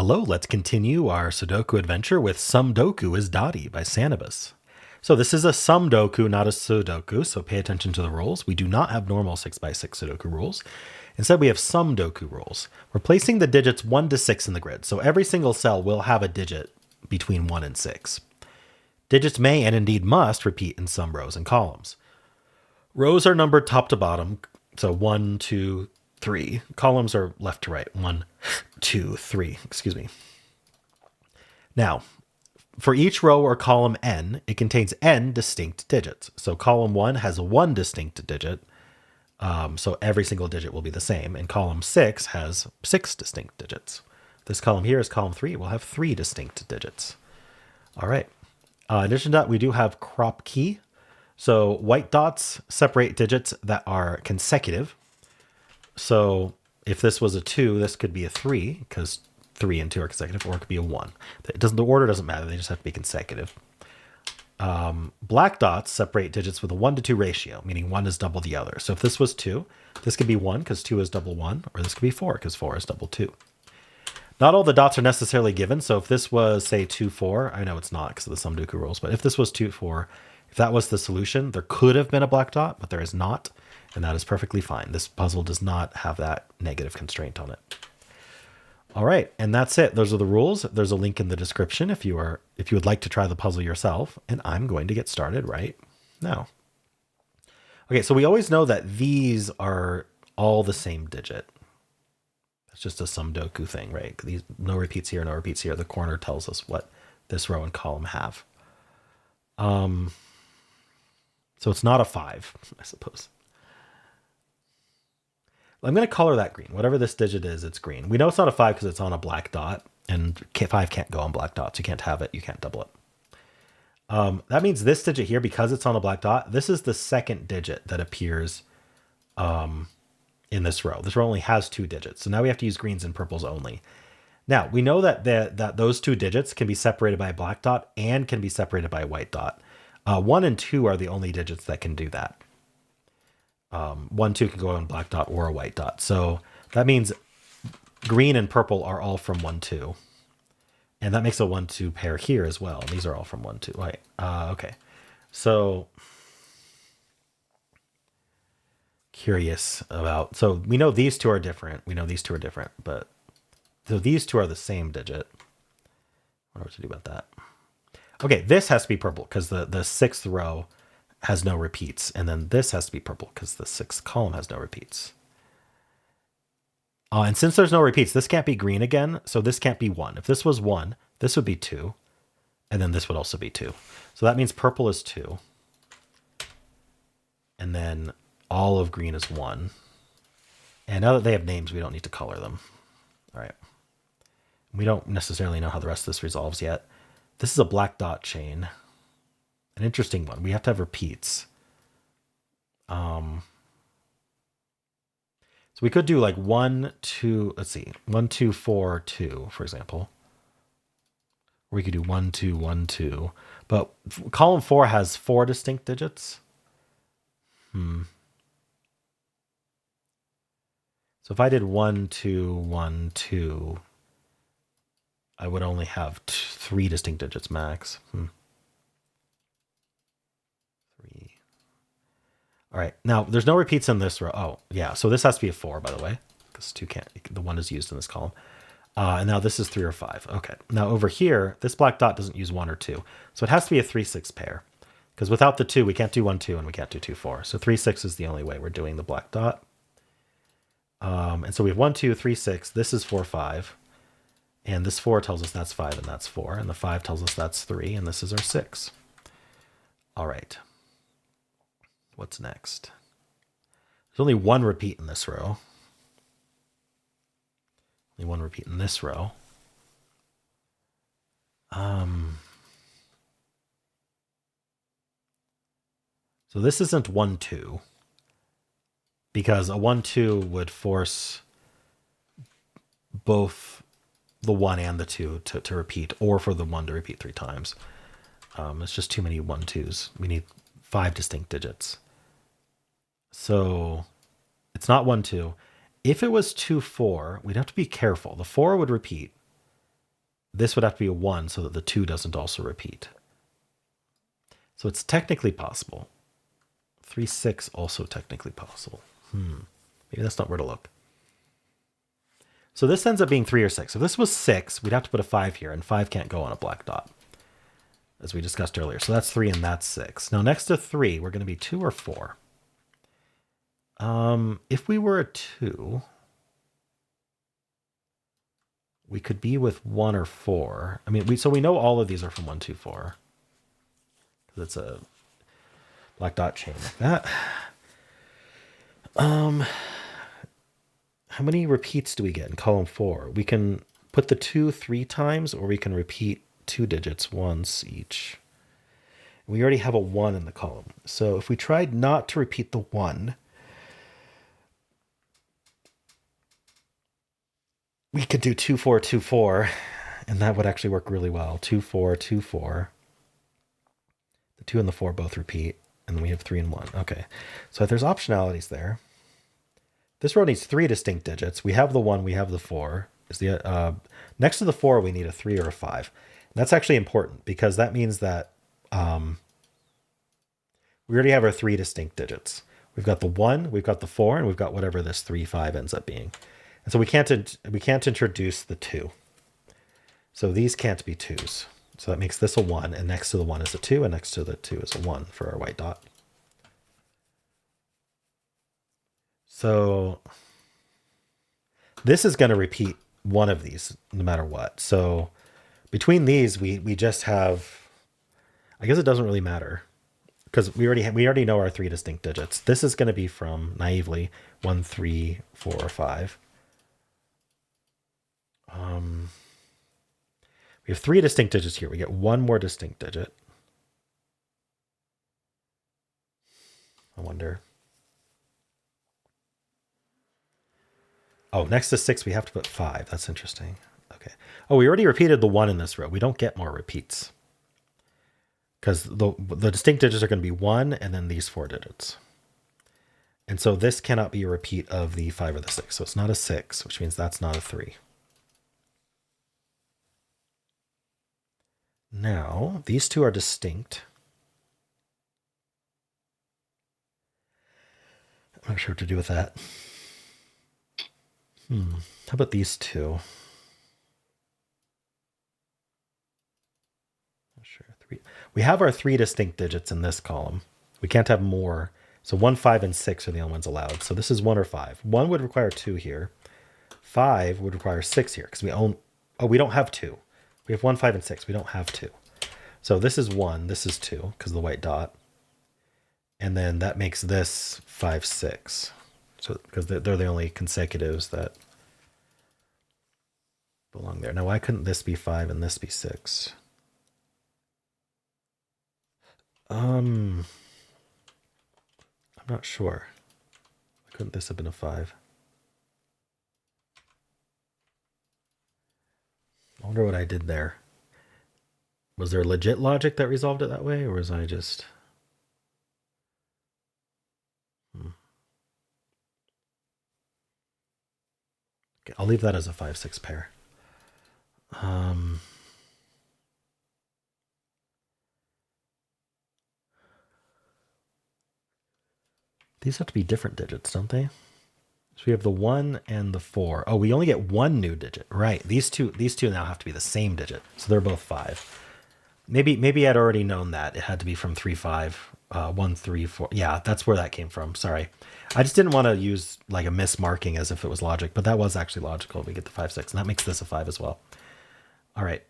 Hello, let's continue our Sudoku adventure with Somedoku is Dotty by Sanabas. So this is a Somedoku, not a Sudoku, so pay attention to the rules. We do not have normal 6x6 Sudoku rules. Instead, we have Somedoku rules. We're placing the digits 1 to 6 in the grid, so every single cell will have a digit between 1 and 6. Digits may and indeed must repeat in some rows and columns. Rows are numbered top to bottom, so 1, 2, 3. Columns are left to right. 1, 2, 3. Excuse me. Now, for each row or column n, it contains n distinct digits. So column 1 has 1 distinct digit. So every single digit will be the same. And column 6 has 6 distinct digits. This column here is column 3. We'll have 3 distinct digits. All right. In addition to that, we do have crop key. So white dots separate digits that are consecutive. So if this was a 2, this could be a 3 because 3 and 2 are consecutive, or it could be a 1. The order doesn't matter. They just have to be consecutive. Black dots separate digits with a 1 to 2 ratio, meaning 1 is double the other. So if this was 2, this could be 1 because 2 is double 1, or this could be 4 because 4 is double 2. Not all the dots are necessarily given. So if this was, say, 2, 4, I know it's not because of the Somedoku rules, but if this was 2, 4, if that was the solution, there could have been a black dot, but there is not, and that is perfectly fine. This puzzle does not have that negative constraint on it. All right, and that's it. Those are the rules. There's a link in the description if you would like to try the puzzle yourself, and I'm going to get started right now. Okay, so we always know that these are all the same digit. It's just a Somedoku thing, right? These no repeats here, no repeats here. The corner tells us what this row and column have. So it's not a 5, I suppose. I'm going to color that green. Whatever this digit is, it's green. We know it's not a 5 because it's on a black dot, and 5 can't go on black dots. You can't have it. You can't double it. That means this digit here, because it's on a black dot, this is the second digit that appears in this row. This row only has 2 digits. So now we have to use greens and purples only. Now, we know that that those 2 digits can be separated by a black dot and can be separated by a white dot. 1 and 2 are the only digits that can do that. 1, 2 can go on a black dot or a white dot. So that means green and purple are all from 1, 2. And that makes a 1, 2 pair here as well. These are all from 1, 2. Right. Okay. So curious about, so we know these 2 are different. We know these 2 are different, but so these 2 are the same digit. I don't know what to do about that. Okay, this has to be purple because the 6th row has no repeats. And then this has to be purple because the 6th column has no repeats. And since there's no repeats, this can't be green again. So this can't be 1. If this was 1, this would be 2. And then this would also be 2. So that means purple is 2. And then all of green is 1. And now that they have names, we don't need to color them. All right. We don't necessarily know how the rest of this resolves yet. This is a black dot chain. An interesting one. We have to have repeats. So we could do like 1, 2, let's see, 1, 2, 4, 2, for example. Or we could do 1, 2, 1, 2. But column 4 has 4 distinct digits. So if I did 1, 2, 1, 2, I would only have 3 distinct digits max. 3. All right. Now, there's no repeats in this row. Oh, yeah. So this has to be a 4, by the way, because 2 can't. The 1 is used in this column. And now this is 3 or 5. Okay. Now over here, this black dot doesn't use 1 or 2. So it has to be a 3, 6 pair. Because without the 2, we can't do 1, 2, and we can't do 2, 4. So 3, 6 is the only way we're doing the black dot. And so we have 1, 2, 3, 6. This is 4, 5. And this 4 tells us that's 5 and that's 4. And the 5 tells us that's 3. And this is our 6. All right. What's next? There's only 1 repeat in this row. Only 1 repeat in this row. So this isn't 1, 2. Because a 1, 2 would force both the 1 and the 2 to repeat, or for the 1 to repeat 3 times. It's just too many 1, 2s. We need 5 distinct digits. So it's not 1, 2. If it was 2, 4, we'd have to be careful. The 4 would repeat, this would have to be a 1 so that the 2 doesn't also repeat. So it's technically possible. 3, 6 also technically possible. Maybe that's not where to look. So this ends up being 3 or 6. If this was 6, we'd have to put a 5 here, and 5 can't go on a black dot, as we discussed earlier. So that's 3 and that's 6. Now next to 3, we're going to be 2 or 4. If we were a 2, we could be with 1 or 4. I mean, so we know all of these are from 1, 2, 4. Because it's a black dot chain like that. How many repeats do we get in column 4? We can put the 2 3 times, or we can repeat 2 digits once each. We already have a 1 in the column. So if we tried not to repeat the 1, we could do 2, 4, 2, 4, and that would actually work really well. 2, 4, 2, 4. The 2 and the 4 both repeat, and then we have 3 and 1. Okay, so there's optionalities there. This row needs 3 distinct digits. We have the 1, we have the 4. Next to the 4, we need a 3 or a 5. And that's actually important because that means that we already have our 3 distinct digits. We've got the 1, we've got the 4, and we've got whatever this 3, 5 ends up being. And so we can't introduce the 2. So these can't be 2s. So that makes this a 1, and next to the 1 is a 2, and next to the 2 is a 1 for our white dot. So this is going to repeat one of these no matter what. So between these, we just have, I guess it doesn't really matter because we already know our 3 distinct digits. This is going to be from, naively, 1, 3, 4, or 5. We have 3 distinct digits here. We get 1 more distinct digit. I wonder. Oh, next to 6, we have to put 5. That's interesting. Okay. Oh, we already repeated the 1 in this row. We don't get more repeats. Because the distinct digits are going to be 1 and then these 4 digits. And so this cannot be a repeat of the 5 or the 6. So it's not a 6, which means that's not a 3. Now, these 2 are distinct. I'm not sure what to do with that. How about these 2? Not sure. 3. We have our 3 distinct digits in this column. We can't have more. So 1, 5, and 6 are the only ones allowed. So this is 1 or 5. 1 would require 2 here. 5 would require 6 here because we don't have 2. We have 1, 5, and 6. We don't have 2. So this is 1. This is 2 because of the white dot. And then that makes this 5, 6. So because they're the only consecutives that belong there. Now, why couldn't this be 5 and this be 6? I'm not sure. Why couldn't this have been a 5? I wonder what I did there. Was there legit logic that resolved it that way, or was I just... Okay, I'll leave that as a 5, 6 pair. These have to be different digits, don't they? So we have the 1 and the 4. Oh, we only get 1 new digit. Right. These two now have to be the same digit. So they're both 5. Maybe I'd already known that. It had to be from 3, 5, 1, 3, 4. Yeah, that's where that came from. Sorry. I just didn't want to use like a mismarking as if it was logic, but that was actually logical. We get the 5, 6, and that makes this a 5 as well. All right.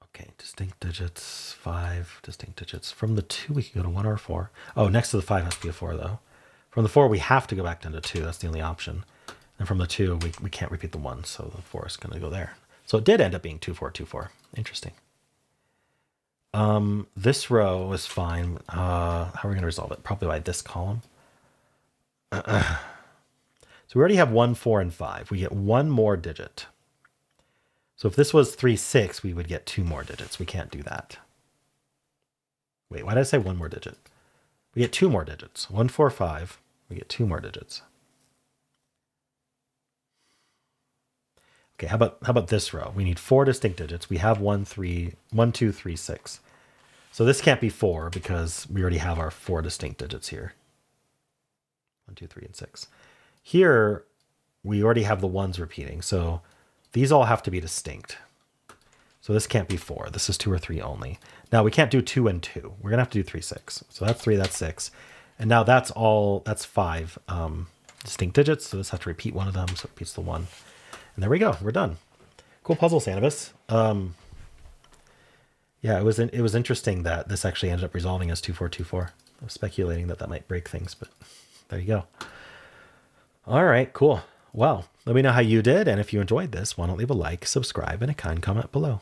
Okay, distinct digits, 5 distinct digits. From the 2, we can go to 1 or 4. Oh, next to the 5 has to be a 4, though. From the 4, we have to go back down to 2. That's the only option. And from the 2, we can't repeat the 1, so the 4 is going to go there. So it did end up being 2, 4, 2, 4. Interesting. This row is fine. How are we going to resolve it? Probably by this column. So we already have 1, 4, and 5. We get 1 more digit. So if this was 3, 6, we would get 2 more digits. We can't do that. Wait, why did I say 1 more digit? We get 2 more digits. 1, 4, 5. We get 2 more digits. Okay, how about this row? We need 4 distinct digits. We have 1, 3, 1, 2, 3, 6. So this can't be 4 because we already have our 4 distinct digits here. 1, 2, 3, and 6. Here, we already have the ones repeating. So these all have to be distinct. So this can't be 4. This is 2 or 3 only. Now we can't do 2 and 2. We're going to have to do 3, 6. So that's 3, that's 6. And now that's 5 distinct digits. So let's have to repeat one of them. So it repeats the 1. And there we go. We're done. Cool puzzle, Sanabas. Yeah, it was interesting that this actually ended up resolving as 2424. I was speculating that might break things, but there you go. All right, cool. Well, let me know how you did. And if you enjoyed this, why don't leave a like, subscribe, and a kind comment below.